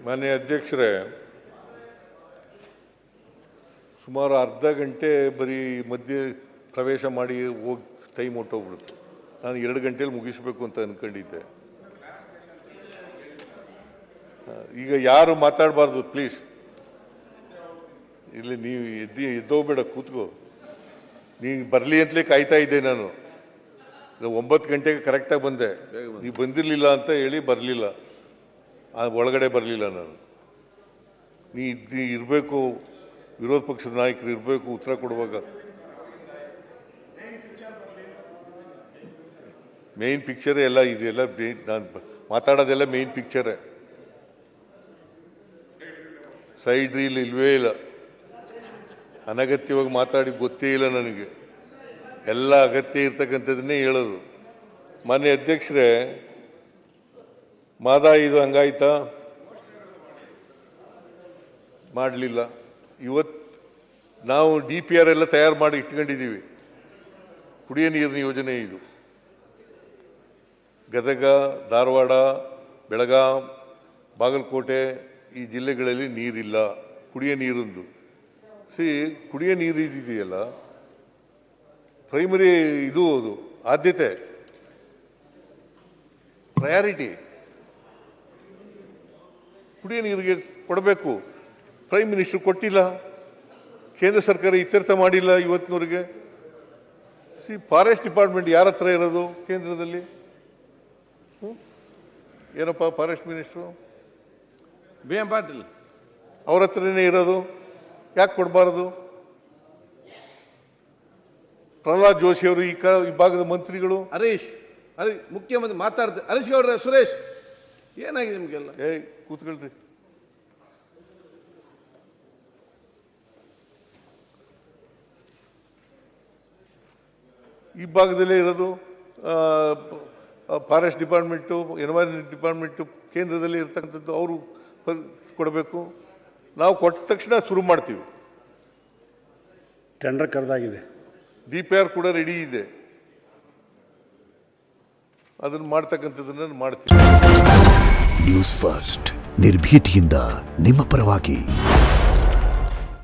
ಮಾನ್ಯ ಅಧ್ಯಕ್ಷರೇ, ಸುಮಾರು ಅರ್ಧ ಗಂಟೆ ಬರೀ ಮಧ್ಯೆ ಪ್ರವೇಶ ಮಾಡಿ ಹೋಗಿ ಟೈಮ್ ಹೊಟ್ಟೋಗ್ಬಿಡುತ್ತೆ. ನಾನು 2 ಗಂಟೆಯಲ್ಲಿ ಮುಗಿಸ್ಬೇಕು ಅಂತ ಅಂದ್ಕೊಂಡಿದ್ದೆ. ಈಗ ಯಾರು ಮಾತಾಡಬಾರ್ದು ಪ್ಲೀಸ್. ಇಲ್ಲಿ ನೀವು ಎದ್ದೋಗ್ಬೇಡ, ಕೂತ್ಕೋ. ನೀನು ಬರಲಿ ಅಂತಲೇ ಕಾಯ್ತಾ ಇದ್ದೆ ನಾನು. 9 ಗಂಟೆಗೆ ಕರೆಕ್ಟಾಗಿ ಬಂದೆ. ನೀವು ಬಂದಿರಲಿಲ್ಲ ಅಂತ ಹೇಳಿ ಬರಲಿಲ್ಲ, ಒಳಗಡೆ ಬರಲಿಲ್ಲ ನಾನು. ನೀ ಇರಬೇಕು, ವಿರೋಧ ಪಕ್ಷದ ನಾಯಕರು ಇರಬೇಕು ಉತ್ತರ ಕೊಡುವಾಗ. ಮೇನ್ ಪಿಕ್ಚರೇ ಎಲ್ಲ ಇದೆಲ್ಲ. ನಾನು ಮಾತಾಡೋದೆಲ್ಲ ಮೇನ್ ಪಿಕ್ಚರೇ. ಸೈಡ್ ರೀಲ್ ಇಲ್ವೇ ಇಲ್ಲ. ಅನಗತ್ಯವಾಗಿ ಮಾತಾಡಿ ಗೊತ್ತೇ ಇಲ್ಲ ನನಗೆ. ಎಲ್ಲ ಅಗತ್ಯ ಇರ್ತಕ್ಕಂಥದ್ದನ್ನೇ ಹೇಳೋದು. ಮಾನ್ಯ ಅಧ್ಯಕ್ಷರೇ, ಮಾದ ಇದು ಹಂಗಾಯ್ತಾ? ಮಾಡಲಿಲ್ಲ. ಇವತ್ತು ನಾವು DPR ಎಲ್ಲ ತಯಾರು ಮಾಡಿ ಇಟ್ಕೊಂಡಿದ್ದೀವಿ. ಕುಡಿಯೋ ನೀರಿನ ಯೋಜನೆ ಇದು. ಗದಗ, ಧಾರವಾಡ, ಬೆಳಗಾಂ, ಬಾಗಲಕೋಟೆ ಈ ಜಿಲ್ಲೆಗಳಲ್ಲಿ ನೀರಿಲ್ಲ. ಕುಡಿಯೋ ನೀರಿಂದು ಕುಡಿಯೋ ನೀರು ಇದೆಯಲ್ಲ, ಪ್ರೈಮರಿ ಇದು ಅದು ಆದ್ಯತೆ, ಪ್ರಯಾರಿಟಿ ಕುಡಿಯೋ ನೀರಿಗೆ ಕೊಡಬೇಕು. ಪ್ರೈಮ್ ಮಿನಿಸ್ಟರ್ ಕೊಟ್ಟಿಲ್ಲ, ಕೇಂದ್ರ ಸರ್ಕಾರ ಇತ್ಯರ್ಥ ಮಾಡಿಲ್ಲ ಇವತ್ತಿನವರೆಗೆ. ಫಾರೆಸ್ಟ್ ಡಿಪಾರ್ಟ್ಮೆಂಟ್ ಯಾರ ಹತ್ರ ಇರೋದು ಕೇಂದ್ರದಲ್ಲಿ? ಏನಪ್ಪ ಫಾರೆಸ್ಟ್ ಮಿನಿಸ್ಟ್ರು? BM ಪಾಟೀಲ್ ಅವ್ರ ಹತ್ರನೇ ಇರೋದು. ಯಾಕೆ ಕೊಡಬಾರದು? ಪ್ರಹ್ಲಾದ್ ಜೋಶಿ ಅವರು ಈ ಭಾಗದ ಮಂತ್ರಿಗಳು. ಹರೀಶ್ ಮುಖ್ಯಮಂತ್ರಿ ಮಾತಾಡ್ತಾರೆ. ಹರೀಶ್ ಗೌಡ್ರೆ, ಸುರೇಶ್, ಏನಾಗಿದೆ ನಿಮಗೆಲ್ಲ? ಕೂತ್ಕೊಳ್ರಿ. ಈ ಭಾಗದಲ್ಲೇ ಇರೋದು. ಫಾರೆಸ್ಟ್ ಡಿಪಾರ್ಟ್ಮೆಂಟು, ಎನ್ವೈರನ್ಮೆಂಟ್ ಡಿಪಾರ್ಟ್ಮೆಂಟು ಕೇಂದ್ರದಲ್ಲಿ ಇರ್ತಕ್ಕಂಥದ್ದು. ಅವರು ಕೊಡಬೇಕು. ನಾವು ಕೊಟ್ಟ ತಕ್ಷಣ ಶುರು ಮಾಡ್ತೀವಿ. ಟೆಂಡರ್ ಕರೆದಾಗಿದೆ. DPR ಕೂಡ ರೆಡಿ ಇದೆ. ಅದನ್ನು ಮಾಡ್ತಕ್ಕಂಥದ್ದನ್ನು ಮಾಡ್ತೀವಿ. ನ್ಯೂಸ್ ಫಸ್ಟ್, ನಿರ್ಭೀತಿಯಿಂದ ನಿಮ್ಮ ಪರವಾಗಿ.